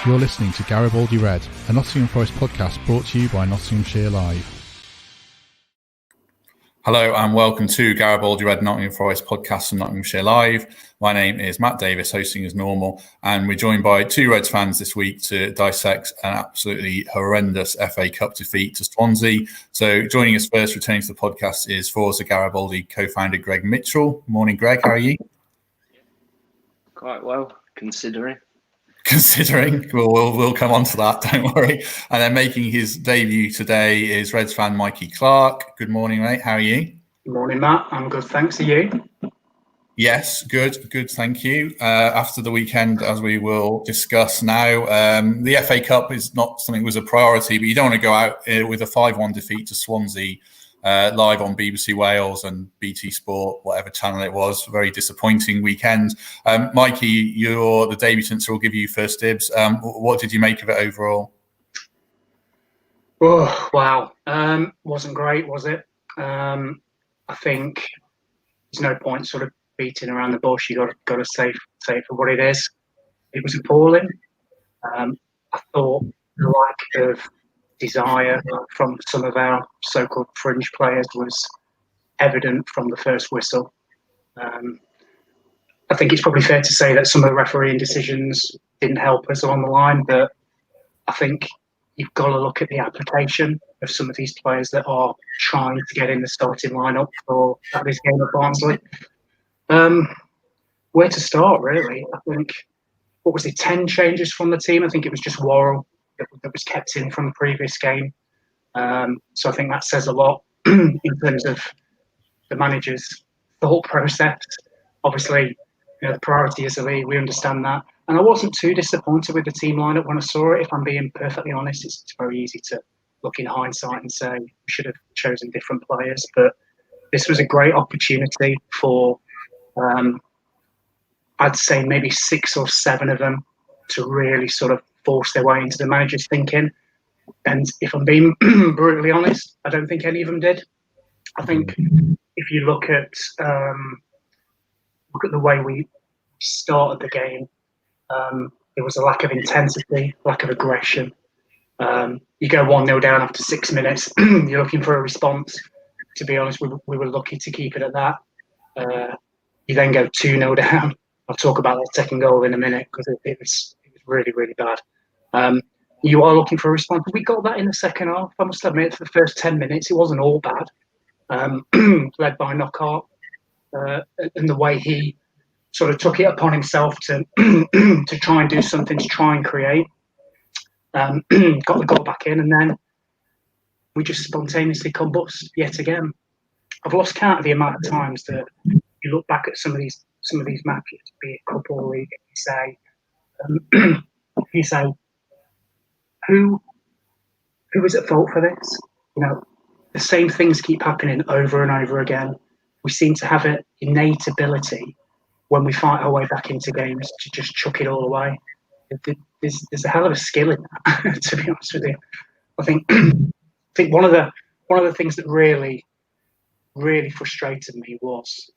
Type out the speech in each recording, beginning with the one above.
You're listening to Garibaldi Red, a Nottingham Forest podcast brought to you by Nottinghamshire Live. Hello and welcome to Garibaldi Red, Nottingham Forest podcast from Nottinghamshire Live. My name is Matt Davies, hosting as normal, and we're joined by two Reds fans this week to dissect an absolutely horrendous FA Cup defeat to Swansea. So joining us first, returning to the podcast, is Forza Garibaldi co-founder Greg Mitchell. Morning, Greg. How are you? Quite well, considering. We'll come on to that, don't worry. And then making his debut today is Reds fan Mikey Clarke. Good morning, mate. How are you? Good morning, Matt. I'm good, thanks. Are you? Yes, good, thank you. After the weekend, as we will discuss now, the FA Cup is not something that was a priority, but you don't want to go out with a 5-1 defeat to Swansea live on BBC Wales and BT Sport, whatever channel it was. Very disappointing weekend. Mikey, you're the debutant, so we'll give you first dibs. What did you make of it overall? Oh, wow. Wasn't great, was it? I think there's no point sort of beating around the bush. You got to say it for what it is. It was appalling. I thought the lack of desire from some of our so-called fringe players was evident from the first whistle. I think it's probably fair to say that some of the refereeing decisions didn't help us along the line, but I think you've got to look at the application of some of these players that are trying to get in the starting lineup for this game at Barnsley. Where to start, really? I think, 10 changes from the team? I think it was just Worrell that was kept in from the previous game. So I think that says a lot in terms of the manager's thought process. Obviously, the priority is the league. We understand that. And I wasn't too disappointed with the team lineup when I saw it. If I'm being perfectly honest, it's very easy to look in hindsight and say we should have chosen different players. But this was a great opportunity for, I'd say maybe 6 or 7 of them to really sort of force their way into the manager's thinking. And if I'm being brutally honest, I don't think any of them did. I think if you look at the way we started the game, there was a lack of intensity, lack of aggression. You go 1-0 down after 6 minutes, you're looking for a response. To be honest, we were lucky to keep it at that. You then go 2-0 down. I'll talk about that second goal in a minute because it was really, really bad. You are looking for a response. We got that in the second half. I must admit, for the first 10 minutes, it wasn't all bad. Led by Knockout, and the way he sort of took it upon himself to to try and do something, to try and create. Got the goal back in, and then we just spontaneously combust yet again. I've lost count of the amount of times that you look back at some of these matches, be it Cup or League, and you say, who is at fault for this? The same things keep happening over and over again. We seem to have an innate ability when we fight our way back into games to just chuck it all away. There's a hell of a skill in that, to be honest with you. I think one of the things that really, really frustrated me was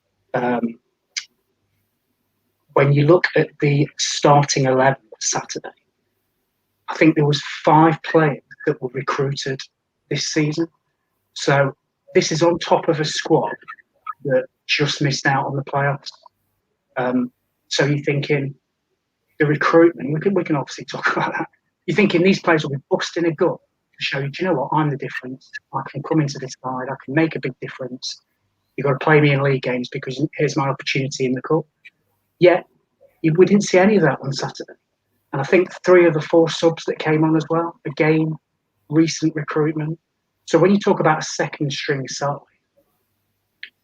when you look at the starting 11 Saturday. I think there was 5 players that were recruited this season. So this is on top of a squad that just missed out on the playoffs. So you're thinking the recruitment, we can obviously talk about that. You're thinking these players will be busting a gut to show you, do you know what, I'm the difference. I can come into this side, I can make a big difference. You've got to play me in league games because here's my opportunity in the cup. Yet, we didn't see any of that on Saturday. And I think 3 of the 4 subs that came on as well, again, recent recruitment. So when you talk about a second string side,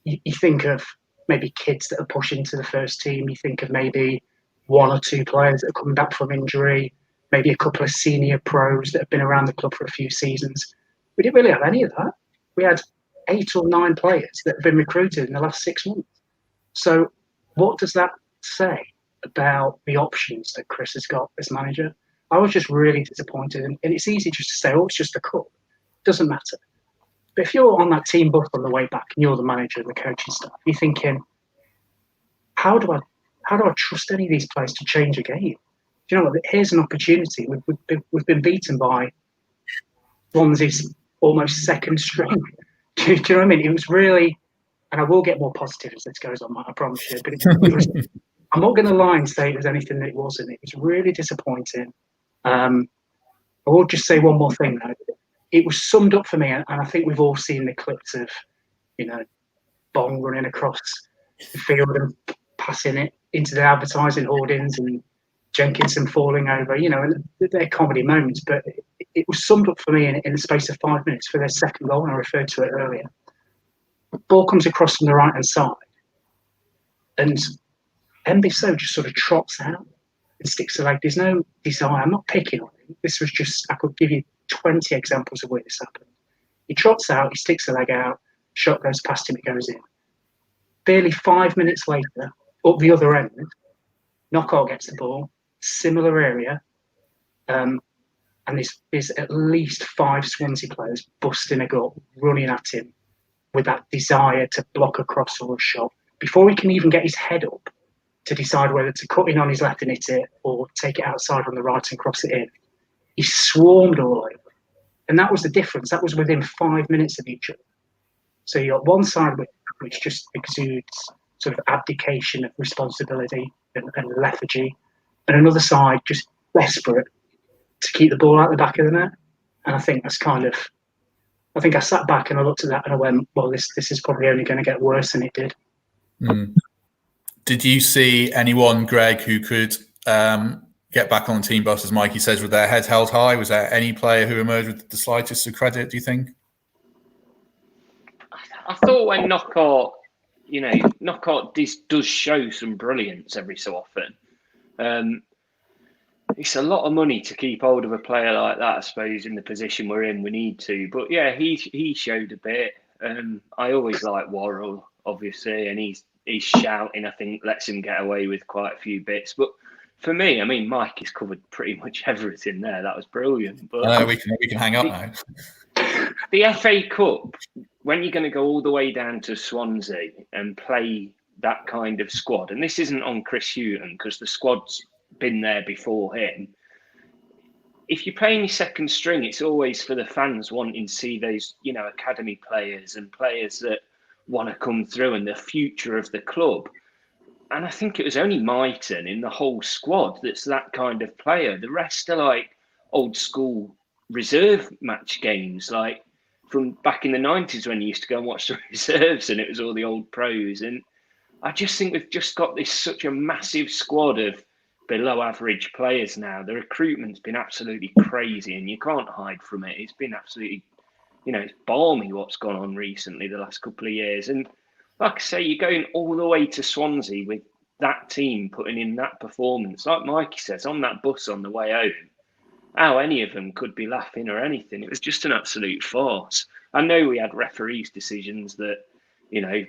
you think of maybe kids that are pushing to the first team. You think of maybe 1 or 2 players that are coming back from injury, maybe a couple of senior pros that have been around the club for a few seasons. We didn't really have any of that. We had 8 or 9 players that have been recruited in the last 6 months. So what does that say about the options that Chris has got as manager? I was just really disappointed. And it's easy just to say, oh, it's just a cup. It doesn't matter. But if you're on that team bus on the way back and you're the manager and the coaching staff, you're thinking, how do I trust any of these players to change a game? you know what? Here's an opportunity. We've been beaten by Swansea's almost second string. Do you know what I mean? It was really, and I will get more positive as this goes on, Matt, I promise you. But it was, I'm not going to lie and say it was anything that it wasn't. It was really disappointing. I will just say one more thing though. It was summed up for me, and I think we've all seen the clips of, you know, Bong running across the field and passing it into the advertising hoardings and Jenkinson falling over, you know, and they're comedy moments. But it was summed up for me in the space of 5 minutes for their second goal, and I referred to it earlier. Ball comes across from the right-hand side, and Mbiso just sort of trots out and sticks the leg. There's no desire. I'm not picking on him. This was just, I could give you 20 examples of where this happened. He trots out, he sticks the leg out, shot goes past him, it goes in. Barely 5 minutes later, up the other end, Knockout gets the ball, similar area, and there's at least 5 Swansea players busting a gut, running at him with that desire to block a cross or a shot. Before he can even get his head up to decide whether to cut in on his left and hit it or take it outside on the right and cross it in, he swarmed all over. And that was the difference. That was within 5 minutes of each other. So you got one side which just exudes sort of abdication of responsibility and lethargy, and another side just desperate to keep the ball out the back of the net. And I think that's kind of, I think I sat back and I looked at that and I went, well, this is probably only going to get worse than it did. Mm. Did you see anyone, Greg, who could get back on the team bus, as Mikey says, with their heads held high? Was there any player who emerged with the slightest of credit, do you think? I thought when Knockout does show some brilliance every so often. It's a lot of money to keep hold of a player like that, I suppose, in the position we're in. We need to. But yeah, he showed a bit. I always like Worrell, obviously, and he's shouting, I think, lets him get away with quite a few bits. But for me, I mean, Mike has covered pretty much everything there. That was brilliant. But we can hang up now. The FA Cup, when you're going to go all the way down to Swansea and play that kind of squad, and this isn't on Chris Hughton because the squad's been there before him. If you're playing your second string, it's always for the fans wanting to see those, you know, academy players and players that want to come through and the future of the club. And I think it was only Myton in the whole squad that's that kind of player. The rest are like old school reserve match games, like from back in the 90s when you used to go and watch the reserves and it was all the old pros. And I just think we've just got this such a massive squad of below average players now. The recruitment's been absolutely crazy and you can't hide from it. It's been absolutely, you know, it's balmy what's gone on recently the last couple of years. And like I say, you're going all the way to Swansea with that team putting in that performance. Like Mikey says, on that bus on the way home, how any of them could be laughing or anything. It was just an absolute farce. I know we had referees' decisions that, you know,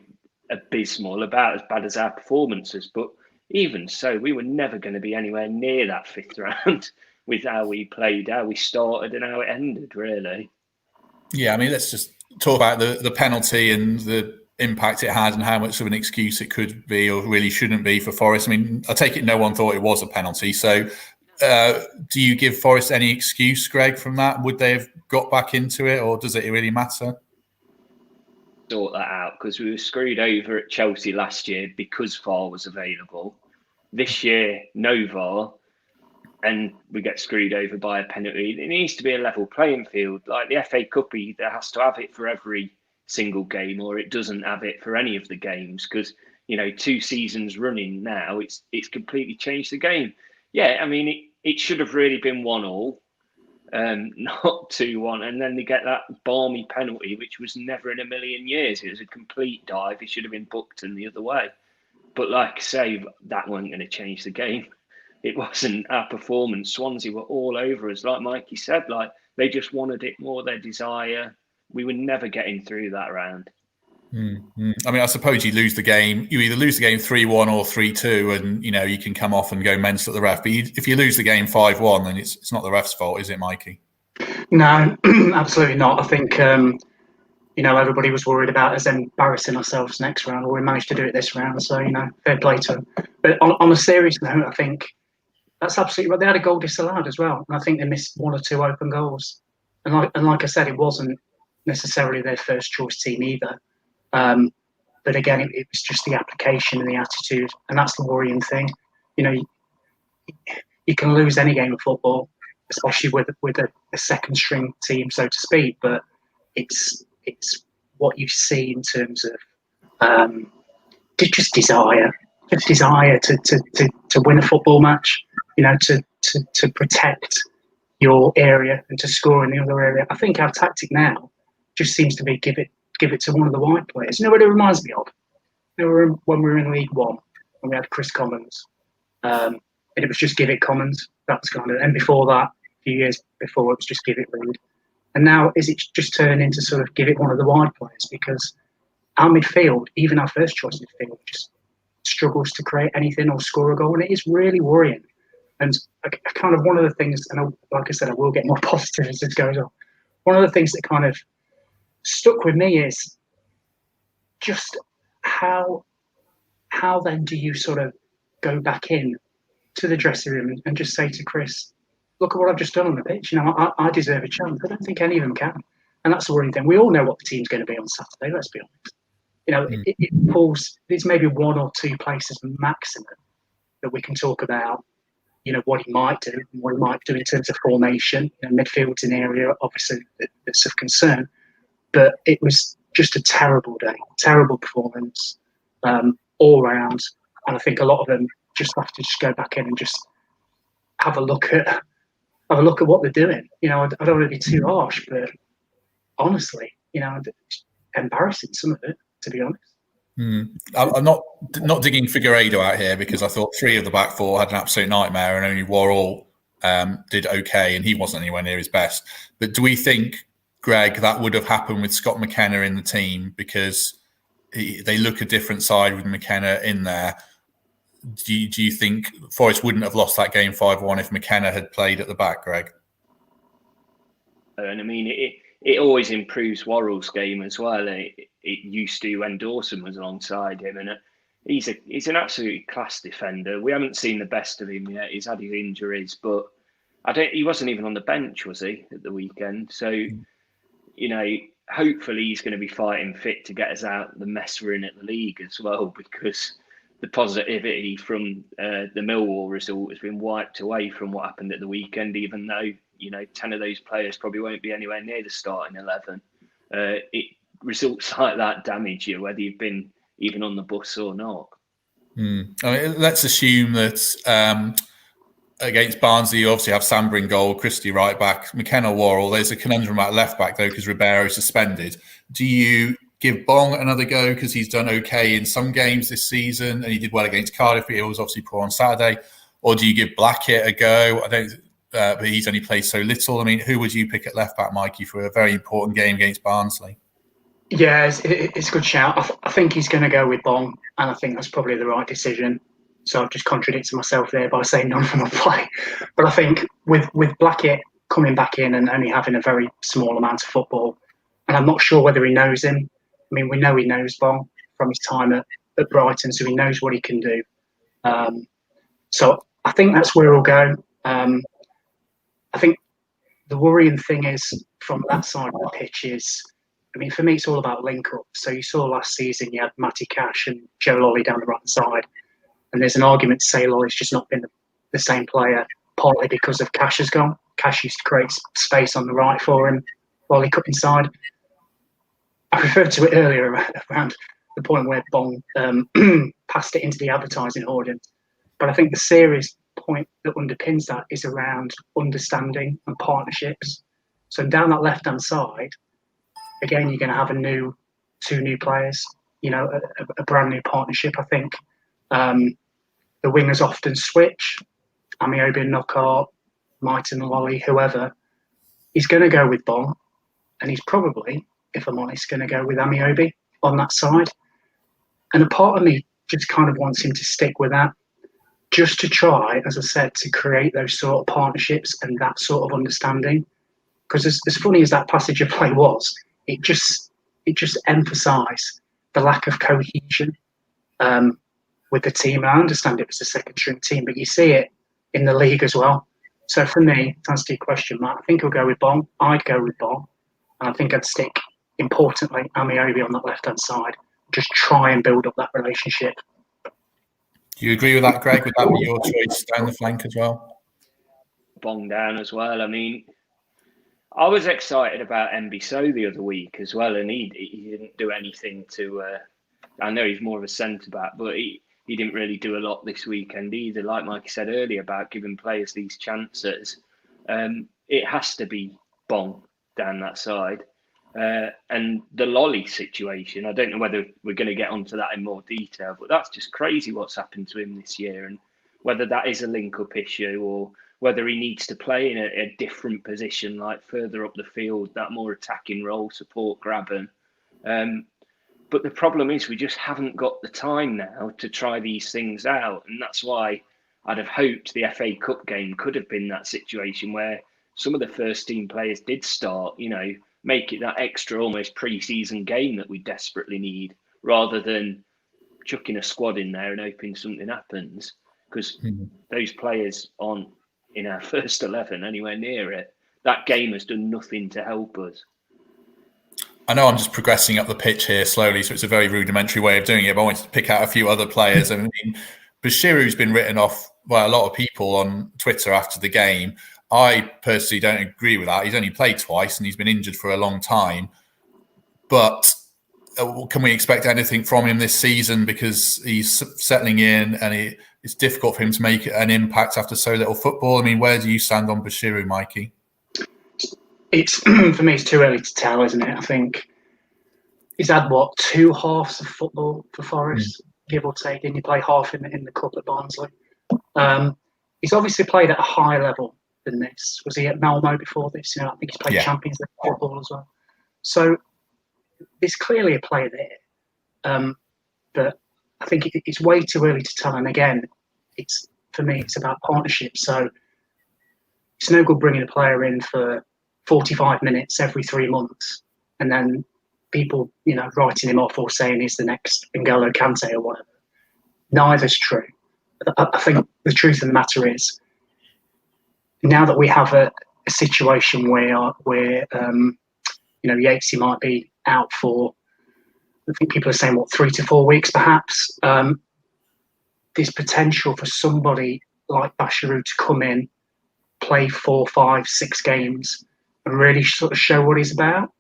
abysmal, about as bad as our performances, but even so, we were never going to be anywhere near that fifth round with how we played, how we started and how it ended, really. Yeah, I mean, let's just talk about the penalty and the impact it had and how much of an excuse it could be or really shouldn't be for Forest. I mean, I take it no one thought it was a penalty. So do you give Forest any excuse, Greg, from that? Would they have got back into it or does it really matter? Sort that out because we were screwed over at Chelsea last year because VAR was available. This year, no VAR, and we get screwed over by a penalty. It needs to be a level playing field. Like the FA Cup, either has to have it for every single game or it doesn't have it for any of the games because, you know, 2 seasons running now, it's completely changed the game. Yeah, I mean, it should have really been 1-1. Not 2-1, and then they get that balmy penalty, which was never in a million years. It was a complete dive. It should have been booked in the other way. But like I say, that wasn't going to change the game. It wasn't our performance. Swansea were all over us. Like Mikey said, like they just wanted it more, their desire. We were never getting through that round. Mm-hmm. I mean, I suppose you lose the game. You either lose the game 3-1 or 3-2, and you know you can come off and go mental at the ref. But if you lose the game 5-1, then it's not the ref's fault, is it, Mikey? No, absolutely not. I think you know, everybody was worried about us embarrassing ourselves next round. Well, we managed to do it this round, so you know, fair play to them. But on a serious note, I think That's absolutely right. They had a goal disallowed as well, and I think they missed 1 or 2 open goals. And like I said, it wasn't necessarily their first choice team either. But again, it was just the application and the attitude, and that's the worrying thing. You know, you can lose any game of football, especially with a second string team, so to speak. But it's what you see in terms of just desire to win a football match. You know, to protect your area and to score in the other area. I think our tactic now just seems to be give it to one of the wide players. You know what it reminds me of? When we were in League One and we had Chris Commons, and it was just give it Commons. That was kind of, and before that, a few years before, it was just give it Reed. And now is it just turned into sort of give it one of the wide players, because our midfield, even our first choice midfield, just struggles to create anything or score a goal, and it is really worrying. And I kind of, one of the things, and like I said, I will get more positive as this goes on. One of the things that kind of stuck with me is just how then do you sort of go back in to the dressing room and just say to Chris, look at what I've just done on the pitch. You know, I deserve a chance. I don't think any of them can. And that's the worrying thing. We all know what the team's going to be on Saturday, let's be honest. You know, it pulls, there's maybe 1 or 2 places maximum that we can talk about, you know, what he might do and what he might do in terms of formation. You know, midfield's an area, obviously, that's of concern. But it was just a terrible day, terrible performance all round. And I think a lot of them just have to just go back in and just have a look at what they're doing. You know, I don't want to be too harsh, but honestly, you know, it's embarrassing, some of it, to be honest. I'm not digging Figueiredo out here, because I thought 3 of the back 4 had an absolute nightmare, and only Worrell did okay, and he wasn't anywhere near his best. But do we think, Greg, that would have happened with Scott McKenna in the team, because they look a different side with McKenna in there? Do you think Forest wouldn't have lost that game 5-1 if McKenna had played at the back, Greg? And I mean, it always improves Worrell's game as well. It used to when Dawson was alongside him, and he's an absolutely class defender. We haven't seen the best of him yet. He's had his injuries, but he wasn't even on the bench, was he, at the weekend? So, you know, hopefully he's going to be fighting fit to get us out the mess we're in at the league as well, because the positivity from the Millwall result has been wiped away from what happened at the weekend, even though, you know, 10 of those players probably won't be anywhere near the starting 11. Results like that damage you, whether you've been even on the bus or not. I mean, let's assume that against Barnsley, you obviously have Samba in goal, Christie right back, McKenna, Worrell. There's a conundrum at left back, though, because Ribeiro is suspended. Do you give Bong another go, because he's done okay in some games this season, and he did well against Cardiff, but he was obviously poor on Saturday? Or do you give Blackett a go? I don't, but he's only played so little. I mean, who would you pick at left back, Mikey, for a very important game against Barnsley? Yeah, it's a good shout. I think he's going to go with Bong, and I think that's probably the right decision. So I've just contradicted myself there by saying none of them will play. But I think with Blackett coming back in and only having a very small amount of football, and I'm not sure whether he knows him. I mean, we know he knows Bong from his time at Brighton, so he knows what he can do. So I think that's where he'll go. I think the worrying thing is from that side of the pitch is, I mean, for me, it's all about link-up. So you saw last season, you had Matty Cash and Joe Lolly down the right side. And there's an argument to say Lolly's just not been the same player, partly because of Cash has gone. Cash used to create space on the right for him, Lolly cut inside. I referred to it earlier around the point where Bong passed it into the advertising audience. But I think the serious point that underpins that is around understanding and partnerships. So down that left-hand side, again, you're going to have two new players, you know, a brand new partnership, I think. The wingers often switch. Amiobi and Knockaert, Might and Lolly, whoever. He's going to go with Bong, and he's probably, if I'm honest, going to go with Amiobi on that side. And a part of me just kind of wants him to stick with that, just to try, as I said, to create those sort of partnerships and that sort of understanding. Because as funny as that passage of play was, it just emphasised the lack of cohesion with the team. And I understand it was a second string team, but you see it in the league as well. So for me, to answer your question, Matt, I think I'll go with Bong. I'd go with Bong. And I think I'd stick, importantly, Amiobi on that left-hand side. Just try and build up that relationship. Do you agree with that, Greg? Would that be your choice down the flank as well? Bong down as well. I mean, I was excited about Mbiso the other week as well, and he didn't do anything to. I know he's more of a centre back, but he didn't really do a lot this weekend either. Like Mikey said earlier about giving players these chances, it has to be Bong down that side. And the Lolly situation, I don't know whether we're going to get onto that in more detail, but that's just crazy what's happened to him this year, and whether that is a link-up issue or whether he needs to play in a different position, like further up the field, that more attacking role, support grabbing. But the problem is we just haven't got the time now to try these things out. And that's why I'd have hoped the FA Cup game could have been that situation where some of the first team players did start, make it that extra almost pre-season game that we desperately need, rather than chucking a squad in there and hoping something happens, because those players aren't in our first 11 anywhere near it. That game has done nothing to help us. I know I'm just progressing up the pitch here slowly, so it's a very rudimentary way of doing it, but I wanted to pick out a few other players. I mean, Bashiru's been written off by a lot of people on Twitter after the game. I personally don't agree with that. He's only played twice and he's been injured for a long time. But can we expect anything from him this season, because he's settling in and it's difficult for him to make an impact after so little football? I mean, where do you stand on Bashiru, Mikey? It's for me, it's too early to tell, isn't it? I think he's had, 2 halves of football for Forest, give or take. Didn't he play half in the cup at Barnsley? He's obviously played at a higher level than this. Was he at Malmo before this? I think he's played Champions League football as well. So there's clearly a player there, but I think it's way too early to tell. And again, for me, it's about partnership. So it's no good bringing a player in for 45 minutes every 3 months and then people, writing him off or saying he's the next N'Golo Kante or whatever. Neither's true. I think the truth of the matter is, now that we have a situation where Yatesy might be out for, I think people are saying 3 to 4 weeks perhaps. There's potential for somebody like Bashiru to come in, play 4, 5, 6 games, and really sort of show what he's about.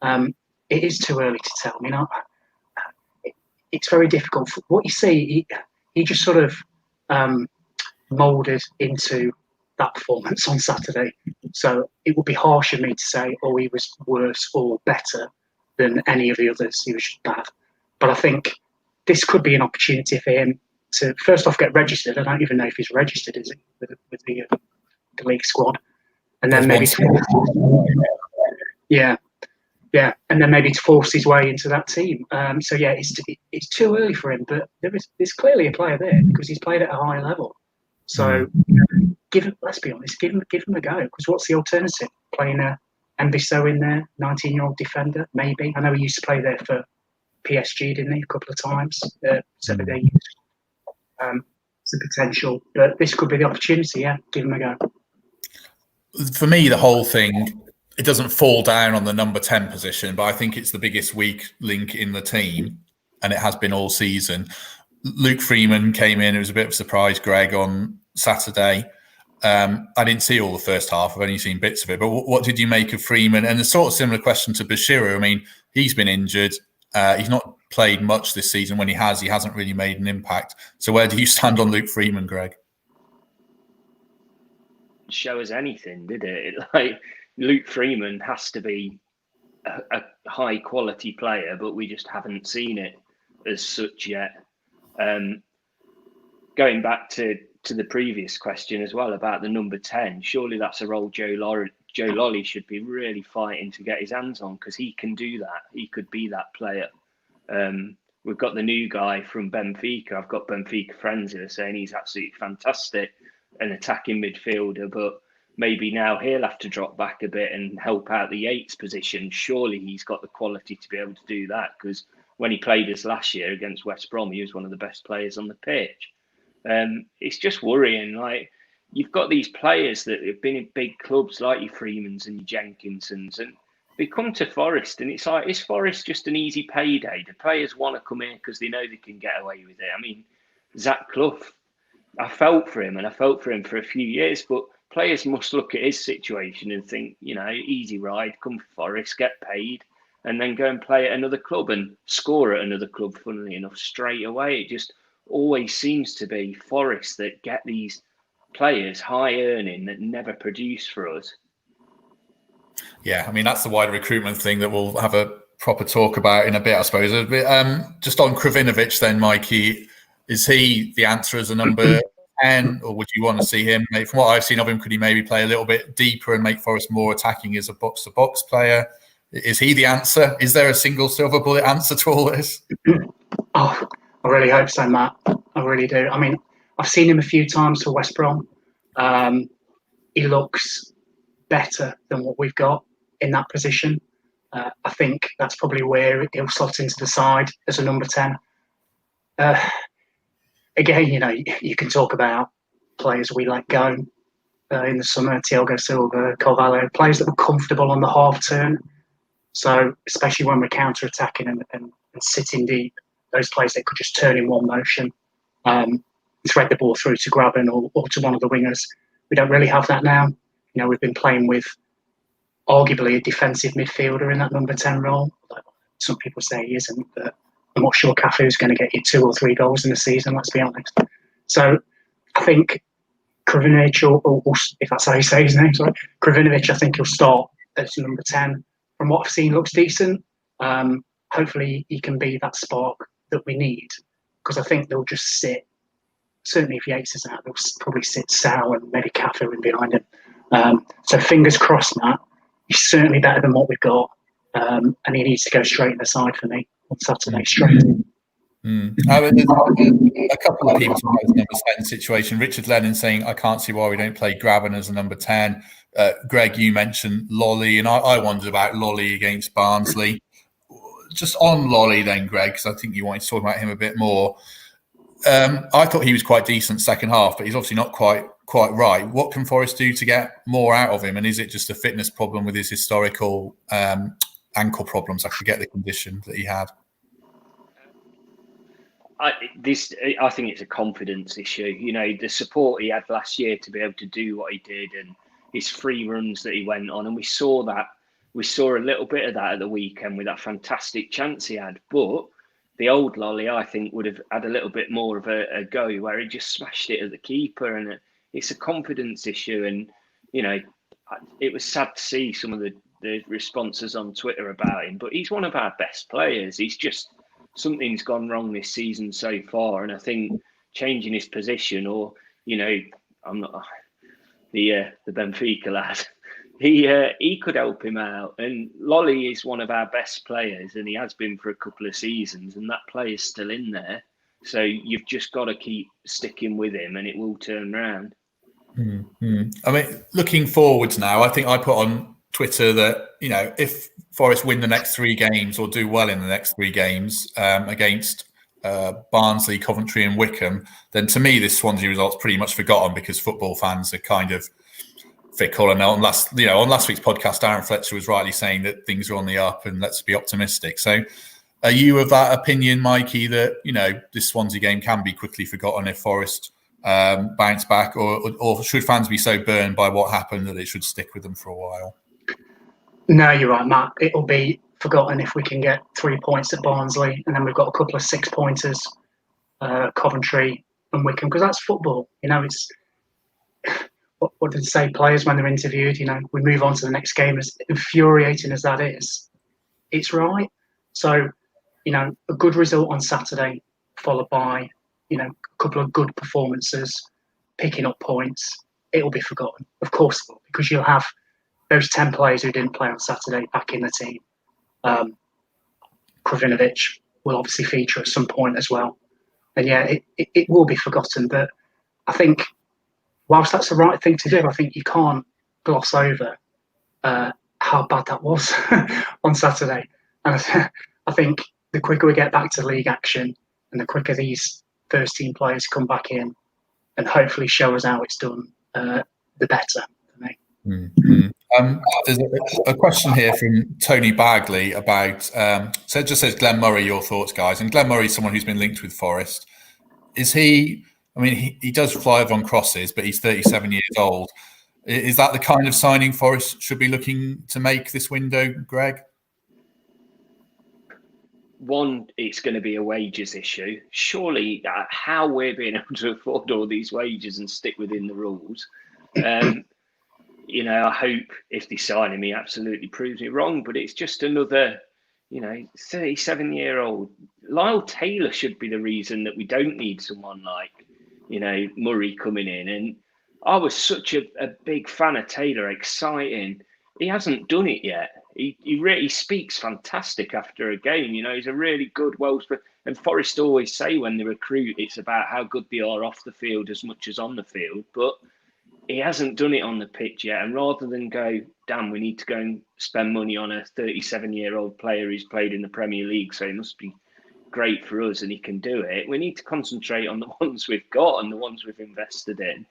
It is too early to tell. It's very difficult. What you see, he just sort of moulded into that performance on Saturday. So it would be harsh of me to say, he was worse or better than any of the others. He was just bad. But I think this could be an opportunity for him to first off get registered. I don't even know if he's registered, is he, with the league squad, and then maybe and then maybe to force his way into that team. It's too early for him, but there's clearly a player there because he's played at a high level. So let's be honest, give him a go, because what's the alternative? Playing a Mbiso in there, 19-year-old defender, maybe. I know he used to play there for PSG, didn't he, a couple of times? So they used some potential, but this could be the opportunity. Yeah, give him a go. For me, the whole thing, it doesn't fall down on the number 10 position, but I think it's the biggest weak link in the team, and it has been all season. Luke Freeman came in. It was a bit of a surprise, Greg, on Saturday. I didn't see all the first half. I've only seen bits of it. But what did you make of Freeman? And a sort of similar question to Bashiru. I mean, he's been injured. He's not played much this season. When he hasn't really made an impact. So where do you stand on Luke Freeman, Greg? Show us anything, did it? Like, Luke Freeman has to be a high quality player, but we just haven't seen it as such yet. Going back to the previous question as well about the number 10, surely that's a role Joe Lolly should be really fighting to get his hands on, because he can do that. He could be that player. We've got the new guy from Benfica. I've got Benfica friends who are saying he's absolutely fantastic, an attacking midfielder, but maybe now he'll have to drop back a bit and help out the Yates position. Surely he's got the quality to be able to do that, because when he played us last year against West Brom, he was one of the best players on the pitch. It's just worrying. Like, you've got these players that have been in big clubs like your Freemans and your Jenkinsons, and they come to Forest, and it's like, is Forest just an easy payday? The players want to come here because they know they can get away with it. I mean, Zach Clough, I felt for him, and I felt for him for a few years, but players must look at his situation and think, easy ride, come for Forest, get paid, and then go and play at another club and score at another club, funnily enough, straight away. It just always seems to be Forest that get these players high earning that never produce for us. Yeah, I mean, that's the wider recruitment thing that we'll have a proper talk about in a bit, I suppose. Just on Krovinovic then, Mikey, is he the answer as a number 10, or would you want to see him? From what I've seen of him, could he maybe play a little bit deeper and make Forest more attacking as a box-to-box player? Is he the answer? Is there a single silver bullet answer to all this? Oh, I really hope so, Matt. I really do. I mean, I've seen him a few times for West Brom. He looks better than what we've got in that position. I think that's probably where he'll slot into the side as a number 10. Again, you can talk about players we let go in the summer, Thiago Silva, Carvalho, players that were comfortable on the half turn. So especially when we're counter-attacking and sitting deep, those players that could just turn in one motion, thread the ball through to Graben or to one of the wingers. We don't really have that now. We've been playing with arguably a defensive midfielder in that number 10 role. Some people say he isn't, but I'm not sure Cafu's going to get you 2 or 3 goals in the season, let's be honest. So I think Krovinovic, or if that's how you say his name, sorry, Krovinovic, I think he'll start as number 10. From what I've seen, looks decent. Hopefully he can be that spark that we need, because I think they'll just sit. Certainly if Yates is out, they'll probably sit Sal and maybe Cafu in behind him. So fingers crossed, Matt. He's certainly better than what we've got. And he needs to go straight in the side for me on Saturday, straight in. There's a couple of people talking about the number 10 situation. Richard Lennon saying, I can't see why we don't play Graben as a number 10. Greg, you mentioned Lolly, and I wondered about Lolly against Barnsley. Just on Lolly then, Greg, because I think you wanted to talk about him a bit more. I thought he was quite decent second half, but he's obviously not quite right. What can Forest do to get more out of him? And is it just a fitness problem with his historical ankle problems? I forget the condition that he had. I think it's a confidence issue. The support he had last year to be able to do what he did, and his free runs that he went on, and we saw a little bit of that at the weekend with that fantastic chance he had. But the old Lolly, I think, would have had a little bit more of a go where he just smashed it at the keeper, and it's a confidence issue. And it was sad to see some of the responses on Twitter about him, but he's one of our best players. He's just, something's gone wrong this season so far, and I think changing his position, or I'm not the Benfica lad. He could help him out, and Lolly is one of our best players, and he has been for a couple of seasons, and that player's still in there. So you've just got to keep sticking with him, and it will turn around. Mm-hmm. I mean, looking forwards now, I think I put on Twitter that if Forest win the next 3 games or do well in the next 3 games against Barnsley, Coventry, and Wickham, then to me this Swansea result's pretty much forgotten, because football fans are kind of fickle. And on last week's podcast, Aaron Fletcher was rightly saying that things are on the up and let's be optimistic. So are you of that opinion, Mikey, that this Swansea game can be quickly forgotten if Forest bounce back, or should fans be so burned by what happened that it should stick with them for a while? No, you're right, Matt. It'll be forgotten if we can get 3 points at Barnsley, and then we've got a couple of 6-pointers, Coventry and Wickham, because that's football. It's what did they say, players, when they're interviewed, we move on to the next game. As infuriating as that is, it's right. So, a good result on Saturday, followed by, a couple of good performances, picking up points, it'll be forgotten. Of course, because you'll have those 10 players who didn't play on Saturday back in the team. Krovinovic will obviously feature at some point as well. And yeah, it will be forgotten. But I think, whilst that's the right thing to do, I think you can't gloss over how bad that was on Saturday. And I think the quicker we get back to league action, and the quicker these first team players come back in and hopefully show us how it's done, the better for me. There's a question here from Tony Bagley about, so it just says, Glenn Murray, your thoughts, guys. And Glenn Murray is someone who's been linked with Forest. Is he, I mean, he does fly over on crosses, but he's 37 years old. Is that the kind of signing Forest should be looking to make this window, Greg? One, it's going to be a wages issue. Surely, how we're being able to afford all these wages and stick within the rules. You know, I hope if they sign him, he absolutely proves me wrong. But it's just another, 37-year-old. Lyle Taylor should be the reason that we don't need someone like, Murray coming in. And I was such a big fan of Taylor, exciting. He hasn't done it yet. He really speaks fantastic after a game. He's a really good, and Forest always say when they recruit, it's about how good they are off the field as much as on the field. But he hasn't done it on the pitch yet. And rather than go, damn, we need to go and spend money on a 37-year-old player who's played in the Premier League, so he must be great for us and he can do it. We need to concentrate on the ones we've got and the ones we've invested in.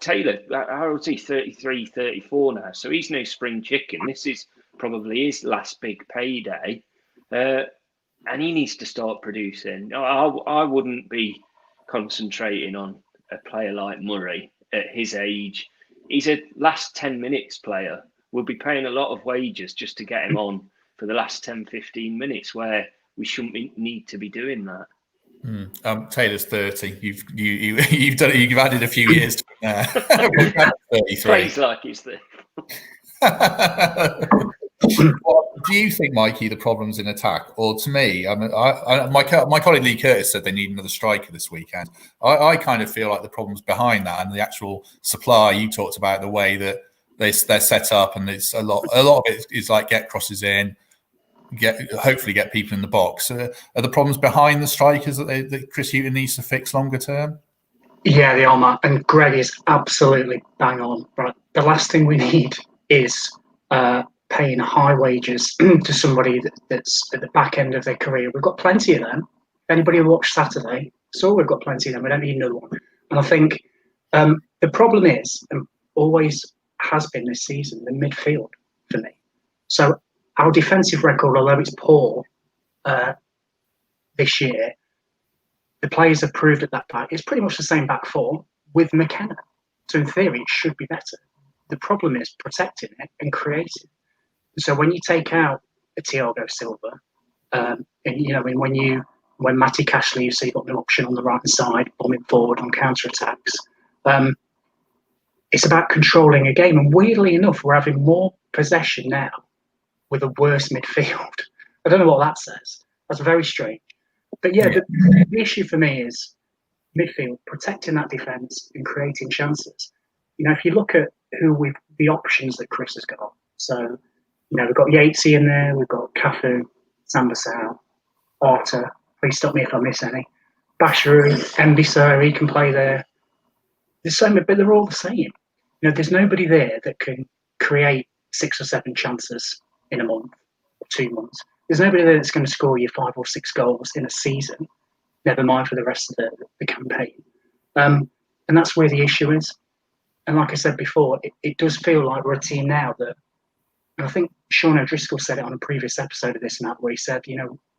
Taylor, how old is he? 33, 34 now. So he's no spring chicken. This is probably his last big payday. And he needs to start producing. I wouldn't be concentrating on a player like Murray at his age. He's a last 10 minutes player. We'll be paying a lot of wages just to get him on for the last 10, 15 minutes where we shouldn't need to be doing that. Taylor's 30. You've done it. You've added a few years to it there. 33. Plays like he's 30. Do you think, Mikey, the problem's in attack? Or to me, my colleague Lee Curtis said they need another striker this weekend. I kind of feel like the problem's behind that and the actual supply. You talked about the way that they're set up, and it's a lot of it is like get crosses in, hopefully get people in the box. Are the problems behind the strikers that Chris Hughton needs to fix longer term? Yeah, they are, Matt. And Greg is absolutely bang on. Right, the last thing we need is paying high wages to somebody that's at the back end of their career. We've got plenty of them. If anybody who watched Saturday saw we've got plenty of them. We don't need another one. And I think the problem is, and always has been this season, the midfield for me. So our defensive record, although it's poor this year, the players have proved at that back. It's pretty much the same back four with McKenna. So in theory, it should be better. The problem is protecting it and creating. So when you take out a Thiago Silva, when Matty Cash leaves, so you've got no option on the right hand side, bombing forward on counter attacks. It's about controlling a game, and weirdly enough, we're having more possession now with a worse midfield. I don't know what that says. That's very strange. But yeah, the issue for me is midfield, protecting that defence and creating chances. If you look at the options that Chris has got, so we've got Yatesy in there, we've got Cafu, Sambasau, Arter. Please stop me if I miss any. Basharu, Mbisa, he can play there. There's so many, but they're all the same. There's nobody there that can create 6 or 7 chances in a month or 2 months. There's nobody there that's going to score you 5 or 6 goals in a season, never mind for the rest of the campaign. And that's where the issue is. And like I said before, it does feel like we're a team now that, and I think Sean O'Driscoll said it on a previous episode of this, Matt, where he said,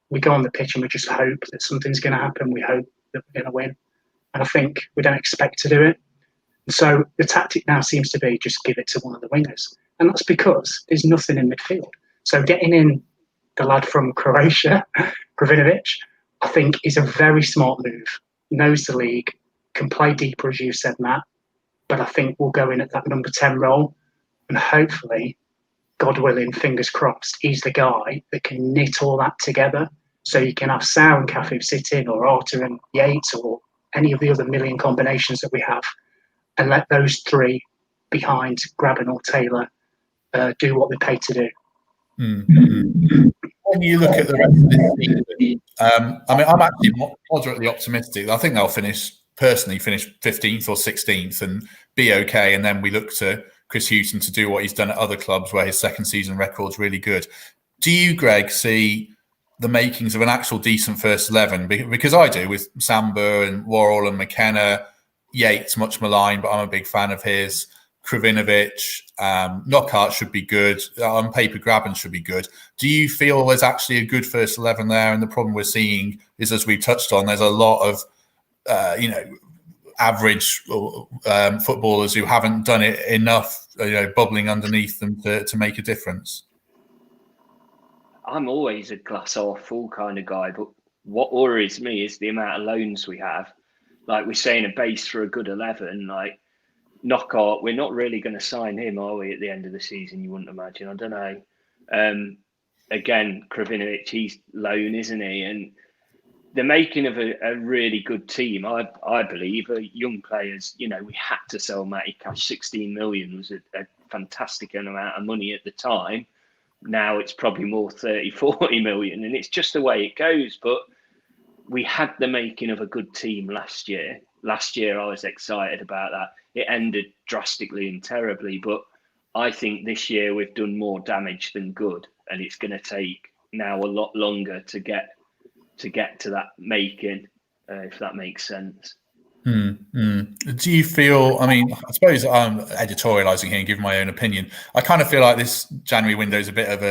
we go on the pitch and we just hope that something's going to happen. We hope that we're going to win. And I think we don't expect to do it. And so the tactic now seems to be just give it to one of the wingers. And that's because there's nothing in midfield. So getting in the lad from Croatia, Krovinovic, I think is a very smart move. Knows the league, can play deeper, as you said, Matt. But I think we'll go in at that number 10 role. And hopefully, God willing, fingers crossed, he's the guy that can knit all that together. So you can have Sau and Cafu sit in, or Arter and Yates, or any of the other million combinations that we have, and let those three behind Grabban or Taylor do what they're paid to do. Mm-hmm. When you look at the rest of this season, I'm actually moderately optimistic. I think they'll finish 15th or 16th and be okay. And then we look to Chris Hughton to do what he's done at other clubs where his second season record's really good. Do you, Greg, see the makings of an actual decent first 11? Because I do, with Samba and Worrell and McKenna. Yates, much maligned, but I'm a big fan of his. Kravinovic, Knockout should be good. On paper, Graben should be good. Do you feel there's actually a good first 11 there? And the problem we're seeing is, as we touched on, there's a lot of, average footballers who haven't done it enough, bubbling underneath them to make a difference. I'm always a glass half full kind of guy, but what worries me is the amount of loans we have. Like we're saying, a base for a good 11, like Knockout, we're not really going to sign him, are we, at the end of the season? You wouldn't imagine. I don't know. Again, Kravinovic, he's loan, isn't he? And the making of a really good team, I believe, young players. We had to sell Matty Cash. 16 million was a fantastic amount of money at the time. Now it's probably more 30, 40 million, and it's just the way it goes. But we had the making of a good team last year. Last year, I was excited about that. It ended drastically and terribly, but I think this year we've done more damage than good, and it's going to take now a lot longer to get to that making, if that makes sense. Do you feel, I suppose I'm editorializing here and giving my own opinion. I kind of feel like this January window is a bit of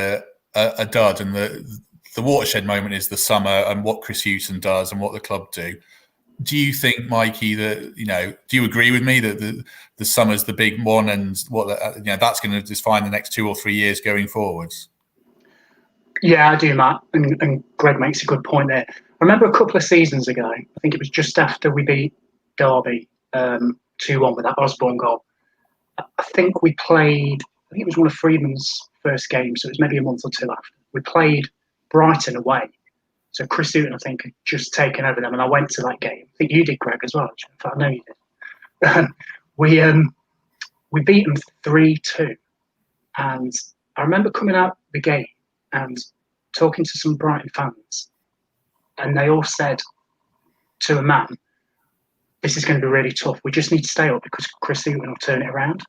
a dud, and the watershed moment is the summer and what Chris Hughton does and what the club do. Do you think, Mikey, that, do you agree with me that the summer's the big one, and what that's going to define the next 2 or 3 years going forwards? Yeah, I do, Matt. And Greg makes a good point there. I remember a couple of seasons ago, I think it was just after we beat Derby 2-1 with that Osborne goal. I think it was one of Freeman's first games, so it was maybe a month or two after. We played Brighton away. So Chris Hughton, I think, had just taken over them, and I went to that game. I think you did, Greg, as well. In fact, I know you did. We beat them 3-2, and I remember coming out the game and talking to some Brighton fans, and they all said to a man, "This is going to be really tough. We just need to stay up because Chris Hughton will turn it around."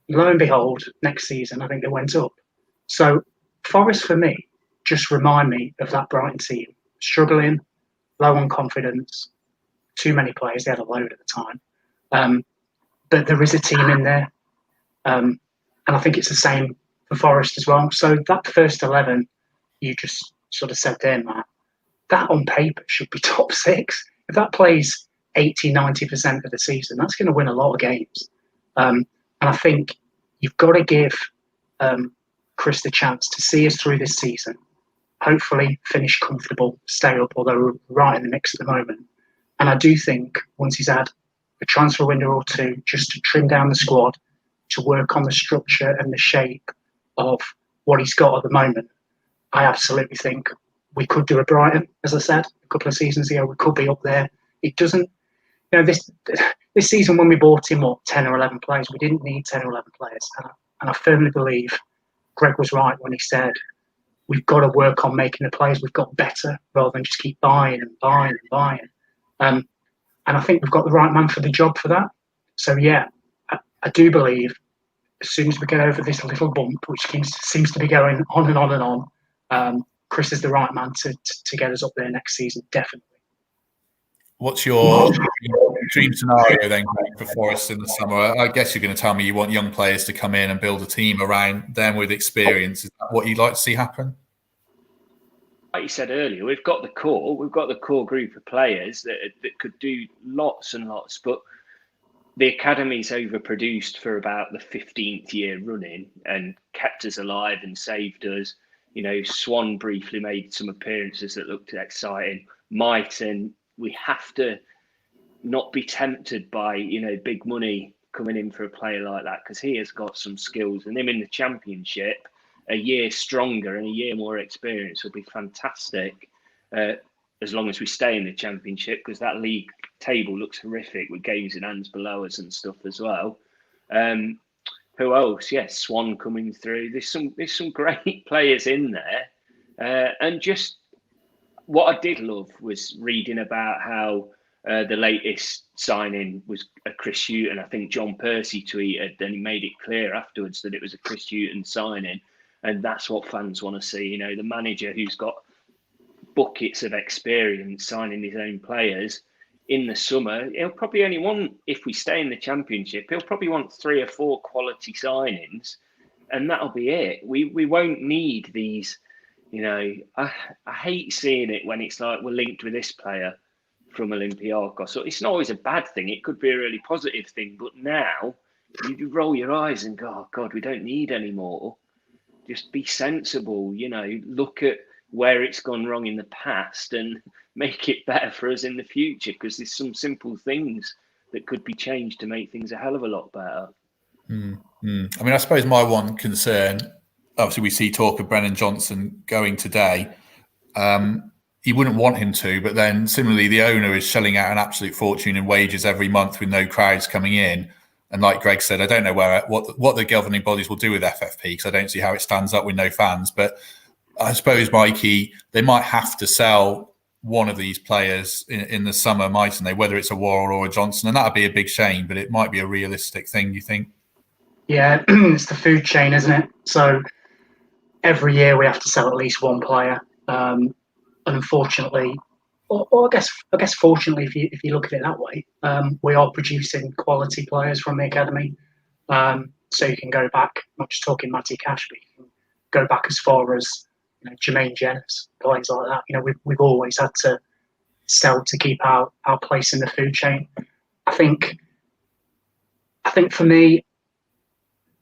Lo and behold, next season, I think they went up. So Forest, for me, just remind me of that Brighton team. Struggling, low on confidence, too many players. They had a load at the time. But there is a team in there. And I think it's the same for Forest as well. So that first 11 you just sort of said there, Matt, that on paper should be top 6. If that plays 80, 90% of the season, that's going to win a lot of games. And I think you've got to give Chris the chance to see us through this season, hopefully finish comfortable, stay up, although we're right in the mix at the moment. And I do think once he's had a transfer window or two just to trim down the squad, to work on the structure and the shape of what he's got at the moment, I absolutely think we could do a Brighton, as I said, a couple of seasons ago. We could be up there. It doesn't, this season when we bought him, 10 or 11 players, we didn't need 10 or 11 players. And I firmly believe Greg was right when he said, we've got to work on making the players we've got better rather than just keep buying and buying and buying. And I think we've got the right man for the job for that. So, yeah, I do believe as soon as we get over this little bump, which seems to be going on and on and on, Chris is the right man to get us up there next season, definitely. What's your dream scenario then, Greg, for Forest in the summer? I guess you're going to tell me you want young players to come in and build a team around them with experience. Is that what you'd like to see happen? Like you said earlier, we've got the core group of players that could do lots and lots, but the academy's overproduced for about the 15th year running and kept us alive and saved us. Swan briefly made some appearances that looked exciting. Mighton, we have to not be tempted by, big money coming in for a player like that, because he has got some skills, and him in the Championship, a year stronger and a year more experience would be fantastic, as long as we stay in the Championship, because that league table looks horrific with games in hands below us and stuff as well. Who else? Yes, Swan coming through. There's some great players in there, and just what I did love was reading about how the latest signing was a Chris Hughton. I think John Percy tweeted, and he made it clear afterwards that it was a Chris Hughton signing, and that's what fans want to see. The manager who's got buckets of experience signing his own players. in the summer, he'll probably only want, if we stay in the Championship, he'll probably want 3 or 4 quality signings, and that'll be it. We won't need these, I hate seeing it when it's like we're linked with this player from Olympiacos. So it's not always a bad thing. It could be a really positive thing. But now you roll your eyes and go, oh, God, we don't need any more. Just be sensible, look at where it's gone wrong in the past and make it better for us in the future, because there's some simple things that could be changed to make things a hell of a lot better. I mean, I suppose my one concern, obviously we see talk of Brennan Johnson going today. You wouldn't want him to, but then similarly, the owner is shelling out an absolute fortune in wages every month with no crowds coming in. And like Greg said, I don't know what the governing bodies will do with FFP, because I don't see how it stands up with no fans. But I suppose, Mikey, they might have to sell one of these players in the summer, mightn't they? Whether it's a Worrell or a Johnson, and that'd be a big shame, but it might be a realistic thing. Do you think? Yeah, it's the food chain, isn't it? So every year we have to sell at least one player. Unfortunately, or I guess fortunately, if you look at it that way, we are producing quality players from the academy. So you can go back, not just talking Matty Cash, but you can go back as far as Jermaine Jennings, players like that. We've always had to sell to keep our place in the food chain. I think for me,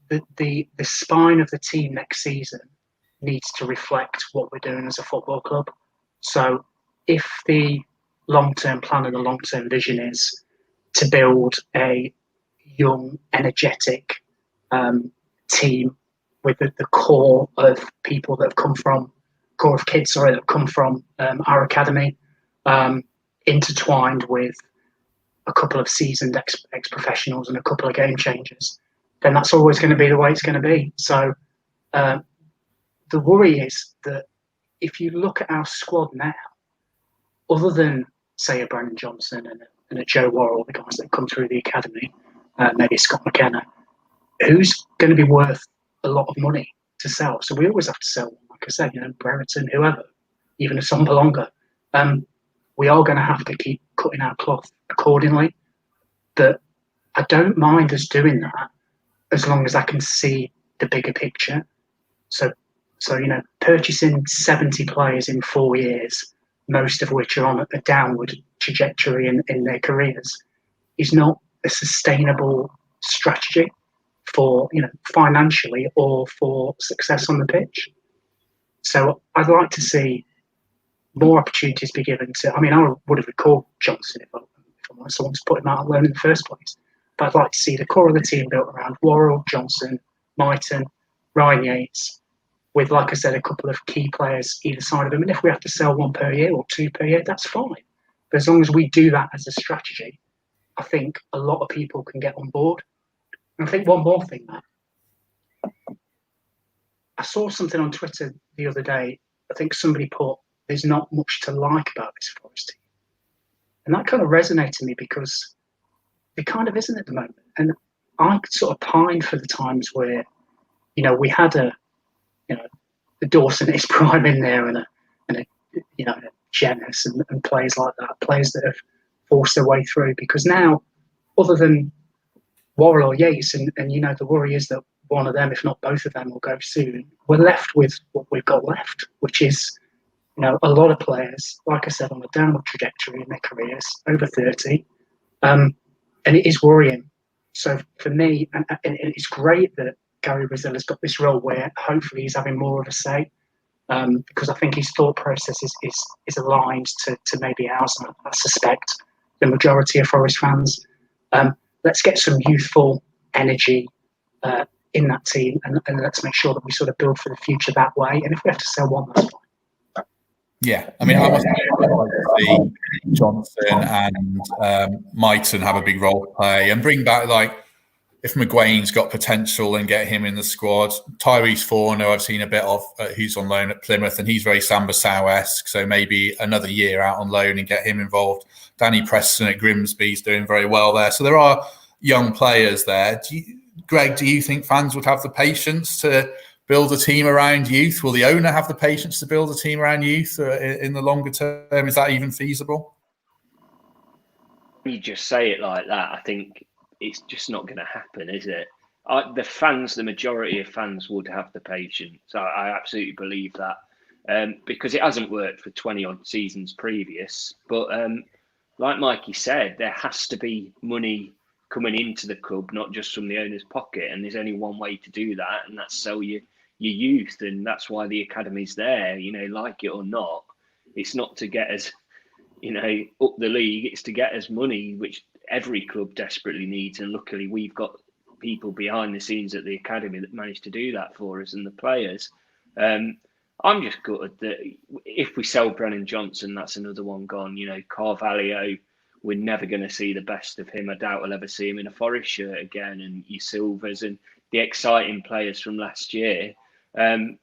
the spine of the team next season needs to reflect what we're doing as a football club. So if the long-term plan and the long-term vision is to build a young, energetic team with the core of people that have come from, core of kids, that have come from our academy, intertwined with a couple of seasoned ex-professionals and a couple of game changers, then that's always going to be the way it's going to be. So the worry is that if you look at our squad now, other than, say, a Brennan Johnson and a Joe Worrell, the guys that come through the academy, maybe Scott McKenna, who's going to be worth a lot of money to sell? So we always have to sell, like I said, Brereton, whoever, even a Sombalonga. We are going to have to keep cutting our cloth accordingly. But I don't mind us doing that as long as I can see the bigger picture. So purchasing 70 players in 4 years, most of which are on a downward trajectory in their careers, is not a sustainable strategy for financially or for success on the pitch. So I'd like to see more opportunities be given to. I mean, I would have recalled Johnson if I wanted someone to put him out on loan in the first place. But I'd like to see the core of the team built around Worrell, Johnson, Mighton, Ryan Yates, with, like I said, a couple of key players either side of them. And if we have to sell 1 per year or 2 per year, that's fine. But as long as we do that as a strategy, I think a lot of people can get on board. And I think one more thing, Matt. I saw something on Twitter the other day. I think somebody put, there's not much to like about this Forest team. And that kind of resonated with me because it kind of isn't at the moment. And I sort of pined for the times where, we had a Dawson in his prime in there and a Jennings and players like that, players that have forced their way through. Because now, other than Worrell or Yates, and the worry is that one of them, if not both of them, will go soon, we're left with what we've got left, which is a lot of players, like I said, on a downward trajectory in their careers, over 30, and it is worrying. So for me, and it's great that Gary Brazil has got this role where hopefully he's having more of a say, because I think his thought process is aligned to maybe ours, and I suspect the majority of Forest fans. Let's get some youthful energy in that team, and let's make sure that we sort of build for the future that way. And if we have to sell one, that's fine. Yeah, I mean, I must see Johnson and Mighton have a big role to play and bring back, if McGuane's got potential, and get him in the squad. Tyrese Forno, I've seen a bit of, who's on loan at Plymouth, and he's very Samba Sow-esque, so maybe another year out on loan and get him involved. Danny Preston at Grimsby's doing very well there. So there are young players there. Greg, do you think fans would have the patience to build a team around youth? Will the owner have the patience to build a team around youth in the longer term? Is that even feasible? you just say it like that, I think it's just not going to happen, is it? The majority of fans would have the patience. I absolutely believe that, because it hasn't worked for 20 odd seasons previous. But like Mikey said, there has to be money coming into the club, not just from the owner's pocket. And there's only one way to do that, and that's sell your youth. And that's why the academy's there, like it or not. It's not to get us, up the league. It's to get us money, which every club desperately needs. And luckily, we've got people behind the scenes at the academy that managed to do that for us and the players. I'm just gutted that if we sell Brennan Johnson, that's another one gone. Carvalho, we're never going to see the best of him. I doubt we'll ever see him in a Forest shirt again. And your Silvers and the exciting players from last year.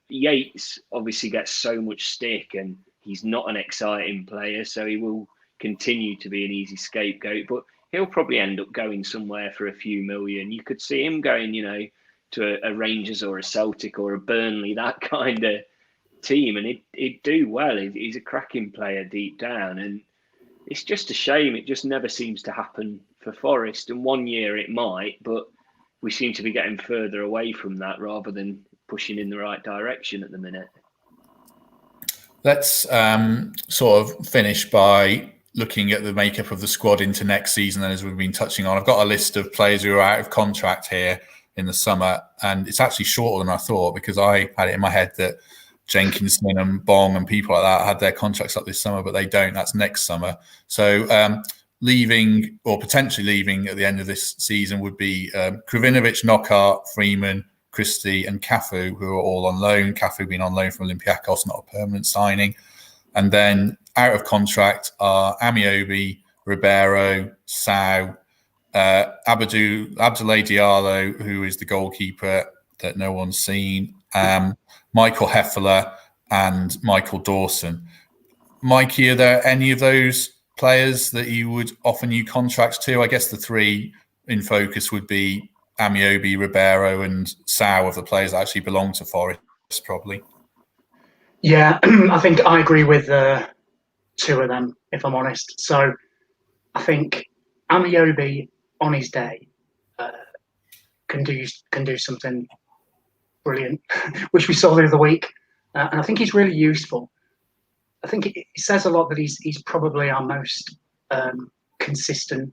Yates obviously gets so much stick, and he's not an exciting player, so he will continue to be an easy scapegoat. But he'll probably end up going somewhere for a few million. You could see him going, to a Rangers or a Celtic or a Burnley, that kind of team, and he'd do well. He's a cracking player deep down, and it's just a shame. It just never seems to happen for Forest. And one year it might, but we seem to be getting further away from that rather than pushing in the right direction at the minute. Let's sort of finish by looking at the makeup of the squad into next season. And as we've been touching on, I've got a list of players who are out of contract here in the summer, and it's actually shorter than I thought, because I had it in my head that Jenkinson and Bong and people like that had their contracts up this summer, but they don't. That's next summer. So leaving, or potentially leaving at the end of this season, would be Krovinovic, Knockaert, Freeman, Christie and Cafu, who are all on loan. Cafu being on loan from Olympiacos, not a permanent signing. And then out of contract are Amiobi, Ribeiro, Sau, Abdoulaye Diallo, who is the goalkeeper that no one's seen, Michael Heffler and Michael Dawson. Mikey, are there any of those players that you would offer new contracts to? I guess the three in focus would be Amiobi, Ribeiro and Sau, of the players that actually belong to Forest, probably. Yeah, I think I agree with two of them, if I'm honest. So I think Amiobi on his day can do something brilliant, which we saw the other week, and I think he's really useful. I think it says a lot that he's probably our most consistent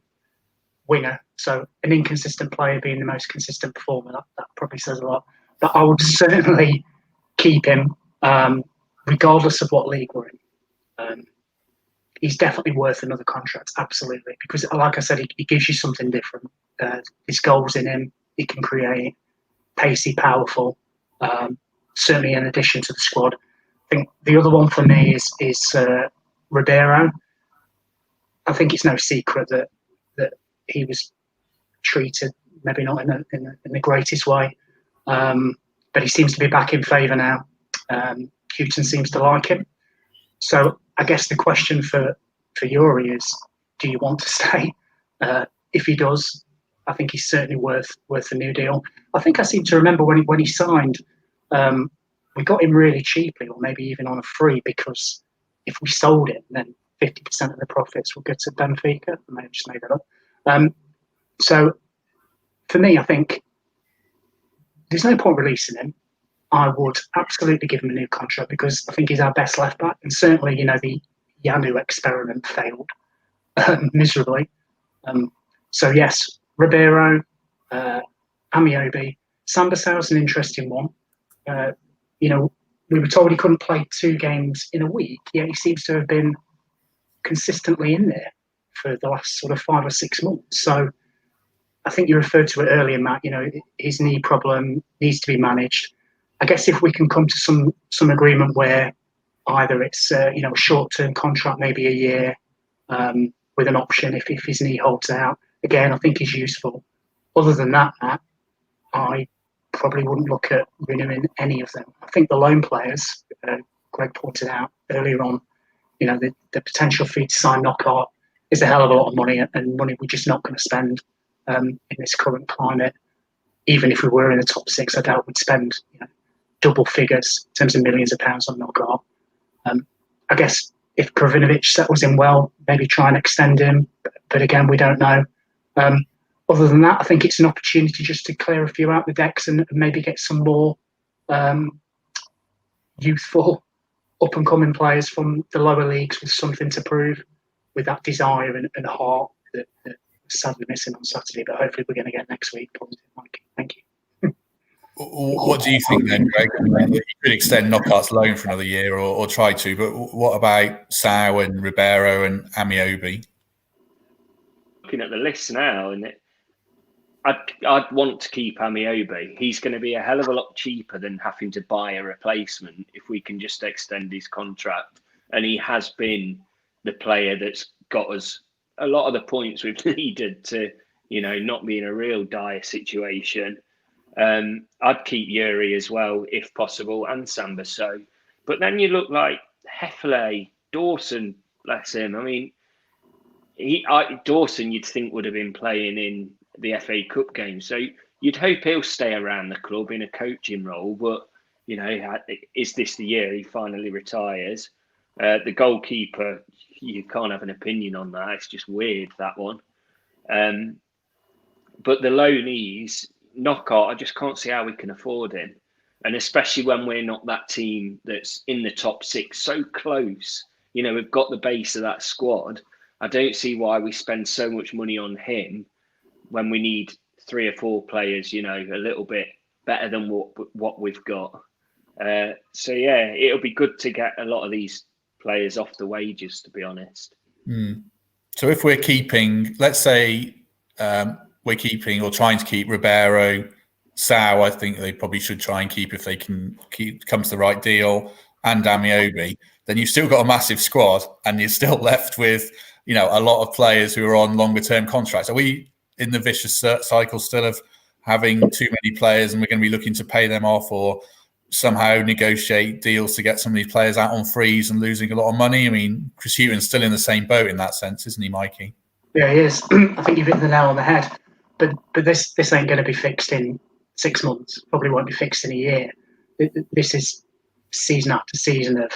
winger. So an inconsistent player being the most consistent performer, that probably says a lot. But I would certainly keep him, regardless of what league we're in. He's definitely worth another contract, absolutely, because like I said, he gives you something different. His goals in him, he can create, pacey, powerful, certainly in addition to the squad. I think the other one for me is Ribeiro. I think it's no secret that he was treated maybe not in the greatest way, but he seems to be back in favour now. Houghton seems to like him. So I guess the question for Yuri is, do you want to stay? If he does, I think he's certainly worth a new deal. I think I seem to remember when he signed, we got him really cheaply, or maybe even on a free, because if we sold him, then 50% of the profits will go to Benfica. I may have just made that up. So for me, I think there's no point releasing him. I would absolutely give him a new contract, because I think he's our best left back. And certainly, the Yanu experiment failed miserably. So yes, Ribeiro, Amiobi, Sambasau's an interesting one. We were told he couldn't play 2 games in a week, yet he seems to have been consistently in there for the last sort of 5 or 6 months. So I think you referred to it earlier, Matt. His knee problem needs to be managed. I guess if we can come to some agreement where either it's a short-term contract, maybe a year, with an option if his knee holds out. Again, I think he's useful. Other than that, Matt, I probably wouldn't look at renewing any of them. I think the loan players, Greg pointed out earlier on, the potential fee to sign Knockaert is a hell of a lot of money, and money we're just not going to spend in this current climate. Even if we were in the top 6, I doubt we'd spend double figures in terms of millions of pounds on Knockaert. I guess if Kravinovic settles in well, maybe try and extend him. But again, we don't know. Other than that, I think it's an opportunity just to clear a few out the decks and maybe get some more youthful, up-and-coming players from the lower leagues with something to prove, with that desire and heart that was sadly missing on Saturday. But hopefully we're going to get next week. Positive, Mikey. Thank you. What do you think then, Greg? You could extend Knockout's loan for another year or try to, but what about Sao and Ribeiro and Amiobi? Looking at the list now, and I'd want to keep Amiobi. He's going to be a hell of a lot cheaper than having to buy a replacement if we can just extend his contract. And he has been the player that's got us a lot of the points we've needed to, not be in a real dire situation. I'd keep Yuri as well, if possible, and Sambaso. But then you look like Heffley, Dawson, bless him. I mean, Dawson you'd think would have been playing in the FA Cup game. So you'd hope he'll stay around the club in a coaching role. But, is this the year he finally retires? The goalkeeper, you can't have an opinion on that. It's just weird, that one. But the loanees, Knockout, I just can't see how we can afford him. And especially when we're not that team that's in the top six, so close. We've got the base of that squad. I don't see why we spend so much money on him when we need 3 or 4 players, a little bit better than what we've got. So, yeah, it'll be good to get a lot of these players off the wages, to be honest. So if we're keeping, let's say we're keeping or trying to keep Ribeiro, Sao, I think they probably should try and keep if they can come to the right deal, and Amiobi, then you've still got a massive squad and you're still left with, a lot of players who are on longer term contracts. Are we in the vicious cycle still of having too many players and we're going to be looking to pay them off or somehow negotiate deals to get some of these players out on frees and losing a lot of money? I mean, Chris Hughton's still in the same boat in that sense, isn't he, Mikey? Yeah, he is. I think you've hit the nail on the head. But this ain't going to be fixed in 6 months. Probably won't be fixed in a year. This is season after season of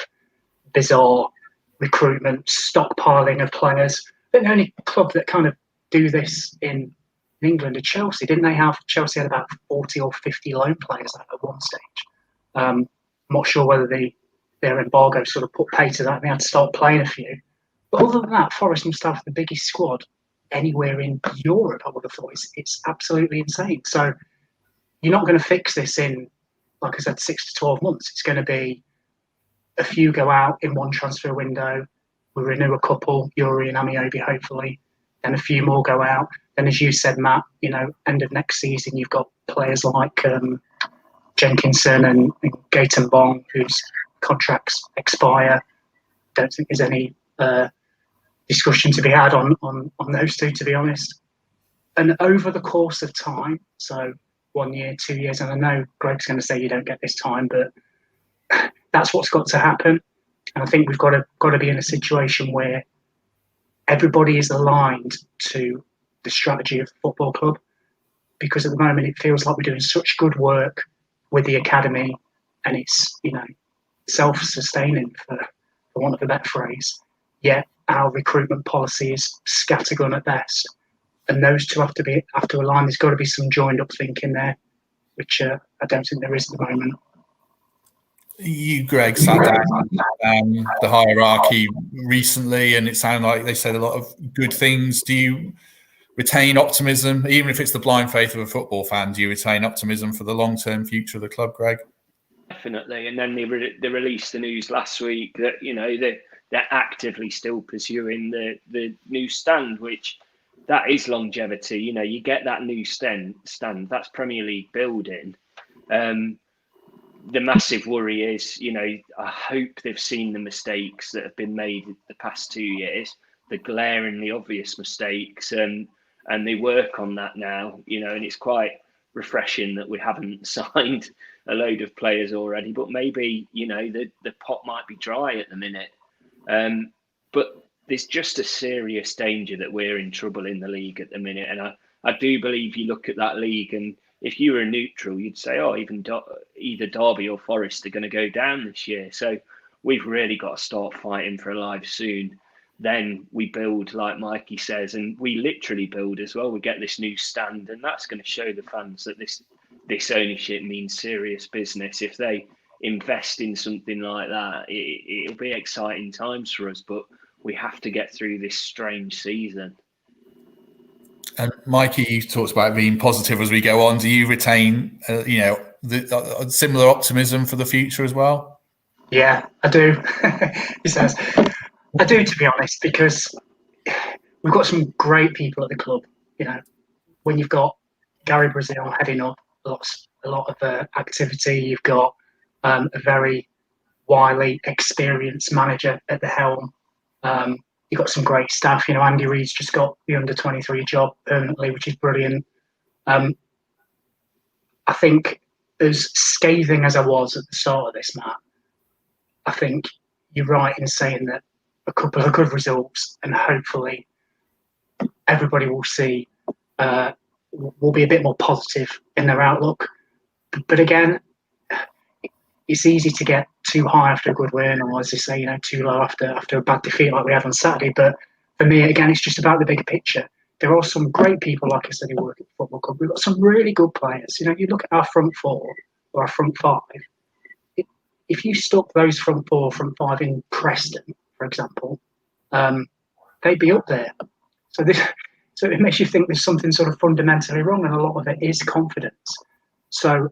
bizarre recruitment, stockpiling of players. The only club that kind of do this in England are Chelsea. Didn't they have? Chelsea had about 40 or 50 loan players at one stage. I'm not sure whether their embargo sort of put pay to that and they had to start playing a few. But other than that, Forest must have the biggest squad anywhere in Europe, I would have thought. It's absolutely insane. So you're not going to fix this in, like I said, 6 to 12 months. It's going to be a few go out in one transfer window. We renew a couple, Yuri and Amiobi, hopefully. Then a few more go out. Then, as you said, Matt, end of next season, you've got players like Jenkinson and Gaten Bong, whose contracts expire. Don't think there's any discussion to be had on those two, to be honest. And over the course of time, so 1 year, 2 years, and I know Greg's going to say you don't get this time, but that's what's got to happen. And I think we've got to be in a situation where everybody is aligned to the strategy of the football club, because at the moment it feels like we're doing such good work with the academy, and it's self-sustaining for want of a better phrase. Yet our recruitment policy is scattergun at best, and those two have to align. There's got to be some joined up thinking there, which I don't think there is at the moment. You, Greg, sat down the hierarchy recently, and it sounded like they said a lot of good things. Do you retain optimism, even if it's the blind faith of a football fan? Do you retain optimism for the long-term future of the club, Greg? Definitely. And then they released the news last week that they're actively still pursuing the new stand, which that is longevity. You get that new stand. That's Premier League building. The massive worry is, I hope they've seen the mistakes that have been made the past 2 years, the glaringly obvious mistakes, and they work on that now, and it's quite refreshing that we haven't signed a load of players already, but maybe, the pot might be dry at the minute. But there's just a serious danger that we're in trouble in the league at the minute. And I do believe you look at that league, and if you were neutral, you'd say, either Derby or Forest are going to go down this year. So we've really got to start fighting for a life soon. Then we build, like Mikey says, and we literally build as well. We get this new stand, and that's going to show the fans that this ownership means serious business. If they invest in something like that, it'll be exciting times for us. But we have to get through this strange season. And Mikey, you talked about being positive as we go on. Do you retain, the similar optimism for the future as well? Yeah, I do. He says, I do, to be honest, because we've got some great people at the club. When you've got Gary Brazil heading up a lot of activity, you've got a very wily, experienced manager at the helm. You've got some great staff. Andy Reid's just got the under-23 job permanently, which is brilliant. I think, as scathing as I was at the start of this, Matt, I think you're right in saying that a couple of good results and hopefully everybody will see will be a bit more positive in their outlook. But again, it's easy to get too high after a good win, or as they say, too low after a bad defeat like we had on Saturday. But for me, again, it's just about the bigger picture. There are some great people, like I said, who work at the football club. We've got some really good players. You look at our front four or our front five. If you stuck those front four, front five in Preston, for example, they'd be up there. So it makes you think there's something sort of fundamentally wrong, and a lot of it is confidence. So,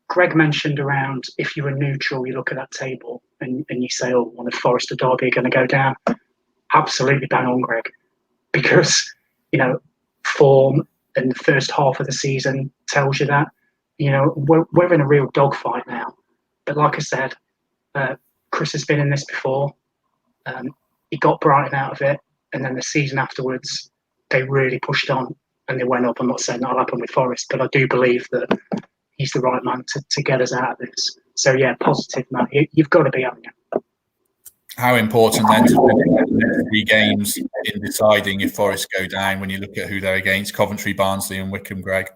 Greg mentioned around, if you were neutral, you look at that table and you say, oh, one of Forest or Derby are going to go down. Absolutely bang on, Greg. Because, form in the first half of the season tells you that. We're in a real dogfight now. But like I said, Chris has been in this before. He got Brighton out of it. And then the season afterwards, they really pushed on and they went up. I'm not saying that'll happen with Forest, but I do believe that he's the right man to get us out of this. So, yeah, positive, man. You've got to be, haven't you? How important then to win the next 3 games in deciding if Forest go down when you look at who they're against? Coventry, Barnsley and Wycombe, Greg.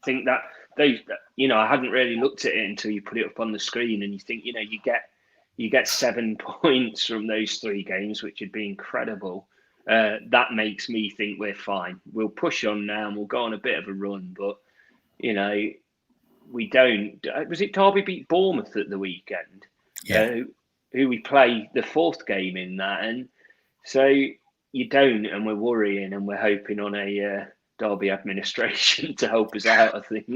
I think that I hadn't really looked at it until you put it up on the screen, and you think, you get 7 points from those 3 games, which would be incredible. That makes me think we're fine. We'll push on now and we'll go on a bit of a run, but we don't. Was it Derby beat Bournemouth at the weekend? Yeah. Who we play the 4th game in that, and so you don't, and we're worrying and we're hoping on a Derby administration to help us out, I think.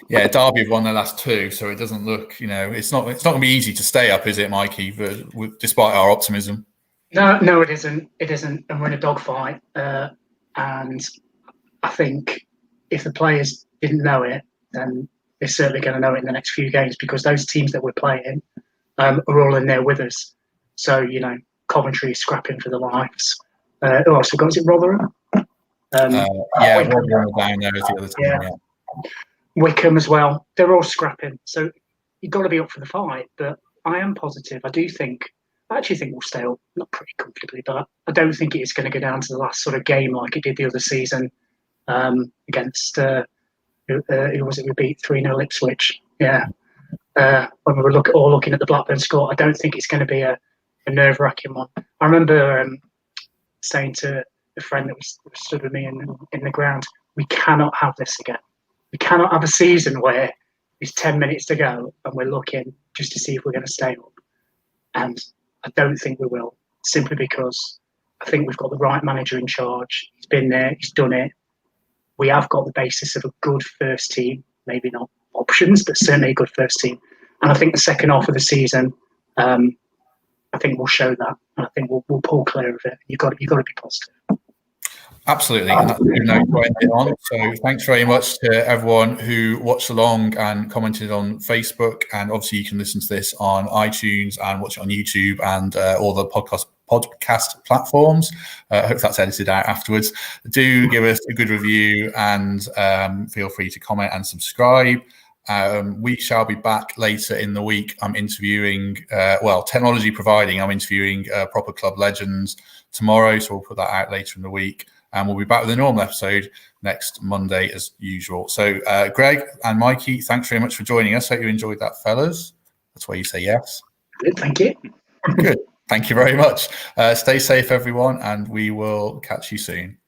Yeah, Derby have won their last 2, so it doesn't look, it's not going to be easy to stay up, is it, Mikey? But despite our optimism. No, it isn't. It isn't, and we're in a dogfight. And I think if the players didn't know it, then they're certainly going to know it in the next few games, because those teams that we're playing are all in there with us. So Coventry is scrapping for their lives. Who else we got? Is it Rotherham? Rotherham down there is the other team. Yeah. Wycombe as well. They're all scrapping. So you've got to be up for the fight. But I am positive. I actually think we'll stay up, not pretty comfortably, but I don't think it is going to go down to the last sort of game like it did the other season against, who was it we beat 3-0 Ipswich? Yeah. When we were all looking at the Blackburn score, I don't think it's going to be a nerve-wracking one. I remember saying to a friend that was stood with me in the ground, we cannot have this again. We cannot have a season where there's 10 minutes to go and we're looking just to see if we're going to stay up. And I don't think we will, simply because I think we've got the right manager in charge. He's been there, he's done it. We have got the basis of a good first team, maybe not options, but certainly a good first team. And I think the second half of the season, I think we'll show that. And I think we'll pull clear of it. You've got to be positive. Absolutely, and that's a good note to end it on. So thanks very much to everyone who watched along and commented on Facebook, and obviously you can listen to this on iTunes and watch it on YouTube and all the podcast platforms. I hope that's edited out afterwards. Do give us a good review and feel free to comment and subscribe. We shall be back later in the week. I'm interviewing, technology providing, I'm interviewing proper club legends tomorrow, so we'll put that out later in the week. and we'll be back with a normal episode next Monday as usual. So Greg and Mikey, thanks very much for joining us. Hope you enjoyed that, fellas. That's why you say yes. Good, thank you. Good. Thank you very much. Stay safe, everyone, and we will catch you soon.